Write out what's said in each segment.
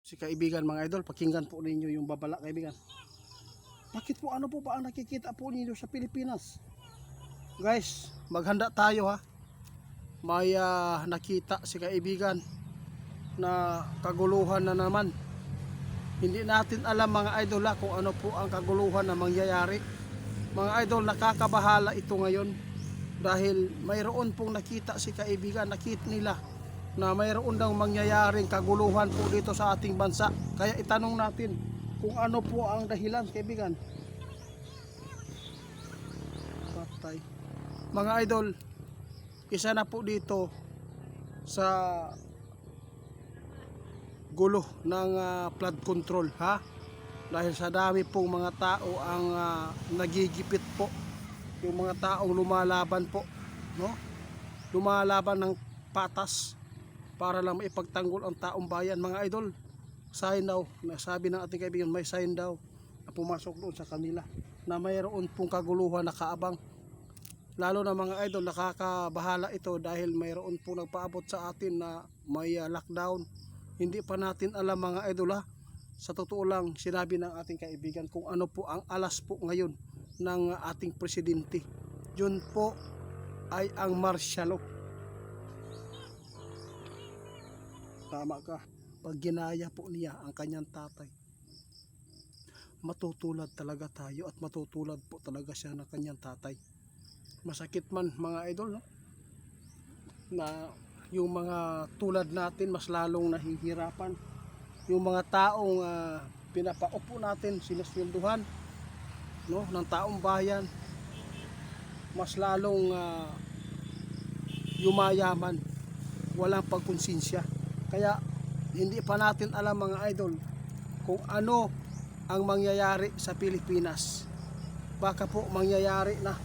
Si kaibigan mga idol, pakinggan po ninyo yung babala kaibigan. Bakit po ano po ba ang nakikita po ninyo sa Pilipinas? Guys, maghanda tayo ha. May nakita si kaibigan na kaguluhan na naman. Hindi natin alam mga idol ha, kung ano po ang kaguluhan na mangyayari. Mga idol, nakakabahala ito ngayon dahil mayroon pong nakita si kaibigan, nakita nila na mayroon daw mangyayaring kaguluhan po dito sa ating bansa. Kaya itanong natin kung ano po ang dahilan kaibigan. Patay. Mga idol, isa na po dito sa gulo ng flood control ha, dahil sa dami pong mga tao ang nagigipit po, yung mga taong lumalaban po, no? Lumalaban ng patas para lang maipagtanggol ang taong bayan. Mga idol, sign daw, nasabi ng ating kaibigan, may sign daw na pumasok doon sa kanila na mayroon pong kaguluhan na kaabang. Lalo na mga idol, nakakabahala ito dahil mayroon po nagpaabot sa atin na may lockdown. Hindi pa natin alam mga idol ha. Sa totoo lang, sinabi ng ating kaibigan kung ano po ang alas po ngayon ng ating presidente. Yun po ay ang martial law. Tama ka. Pag ginaya po niya ang kanyang tatay, matutulad talaga tayo at matutulad po talaga siya ng kanyang tatay. Masakit man mga idol, no? Na yung mga tulad natin mas lalong nahihirapan. Yung mga taong pinapaupo natin, sinuswelduhan, no, ng taong bayan, mas lalong yumayaman, walang pagkonsensya. Kaya hindi pa natin alam mga idol kung ano ang mangyayari sa Pilipinas. Baka po mangyayari na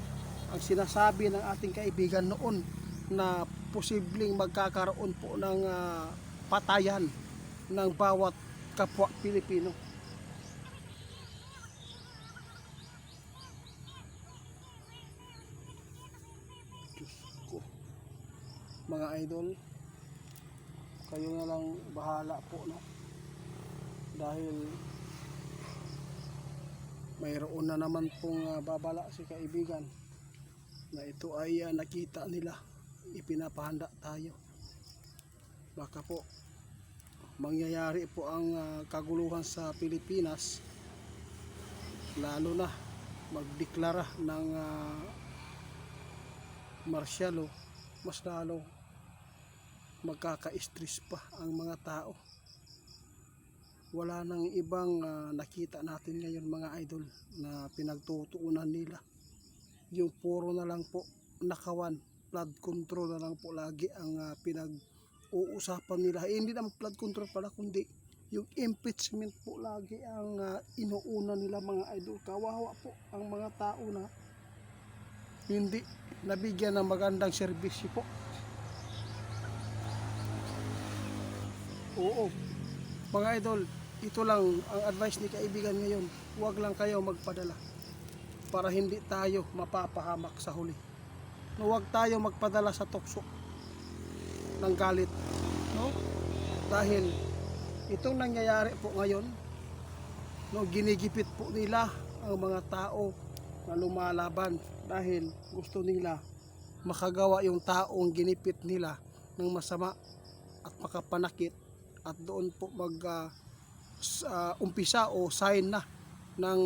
ang sinasabi ng ating kaibigan noon na posibleng magkakaroon po ng patayan ng bawat kapwa Pilipino. Diyos ko. Mga idol, kayo na lang bahala po, no? Dahil mayroon na naman pong babala si kaibigan na ito ay nakita nila, ipinapahanda tayo. Baka po mangyayari po ang kaguluhan sa Pilipinas, lalo na magdeklara ng martial law, mas lalo magkaka-stress pa ang mga tao. Wala nang ibang nakita natin ngayon mga idol na pinagtutuunan nila. Yung puro na lang po nakawan, flood control na lang po lagi ang pinag-uusapan nila. Hindi naman flood control pala, kundi yung impeachment po lagi ang inuuna nila mga idol. Kawawa po ang mga tao na hindi nabigyan ng magandang serbisyo po. Oo, mga idol, ito lang ang advice ni kaibigan ngayon. Huwag lang kayo magpadala para hindi tayo mapapahamak sa huli. No, huwag tayo magpadala sa tukso ng galit, no? Dahil itong nangyayari po ngayon, no, ginigipit po nila ang mga tao na lumalaban dahil gusto nila makagawa yung taong ginipit nila ng masama at makapanakit, at doon po umpisa o sign na ng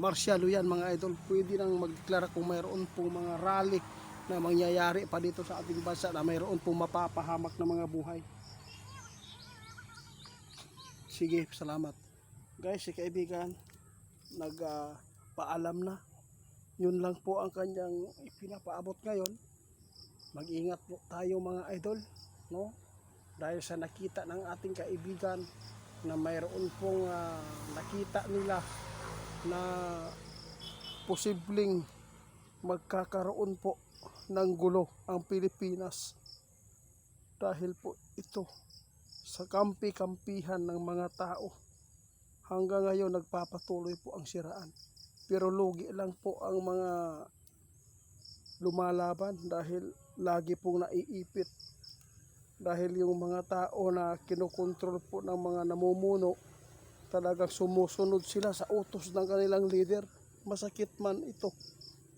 martial law yan mga idol. Pwede nang magdeklara kung mayroon pong mga rally na mangyayari pa dito sa ating bansa na mayroon pong mapapahamak na mga buhay. Sige, salamat. Guys, si kaibigan nagpaalam na. Yun lang po ang kanyang ipinapaabot ngayon. Mag-ingat po tayo mga idol, no? Dahil sa nakita ng ating kaibigan na mayroon pong nakita nila na posibleng magkakaroon po ng gulo ang Pilipinas dahil po ito sa kampi-kampihan ng mga tao. Hanggang ngayon nagpapatuloy po ang siraan, pero lugi lang po ang mga lumalaban dahil lagi pong naiipit dahil yung mga tao na kinokontrol po ng mga namumuno, talagang sumusunod sila sa utos ng kanilang leader. Masakit man ito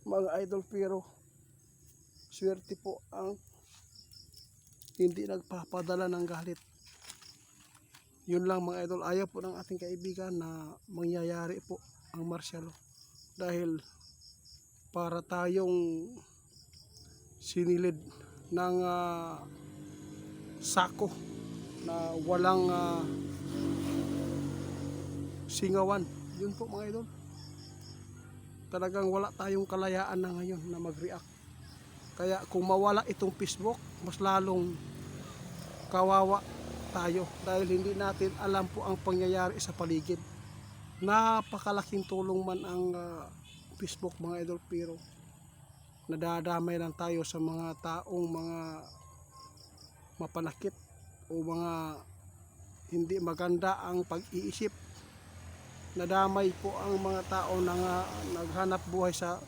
mga idol, pero swerte po ang hindi nagpapadala ng galit. Yun lang mga idol, ayaw po ng ating kaibigan na mangyayari po ang martial law, dahil para tayong sinilid ng sako na walang singawan. Yun po mga idol, talagang wala tayong kalayaan na ngayon na mag-react. Kaya kung mawala itong Facebook, mas lalong kawawa tayo, dahil hindi natin alam po ang pangyayari sa paligid. Napakalaking tulong man ang Facebook mga idol, pero nadadamay lang tayo sa mga taong mga mapanakit o mga hindi maganda ang pag-iisip. Nadamay po ang mga tao na naghanap buhay sa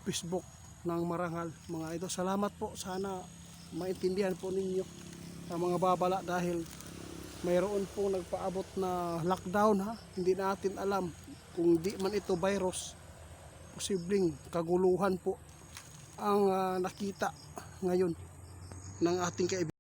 Facebook ng marangal mga idol. Salamat po, sana maintindihan po ninyo ang mga babala, dahil mayroon po nagpaabot na lockdown ha. Hindi natin alam kung di man ito virus, posibleng kaguluhan po ang nakita ngayon ng ating kaibigan.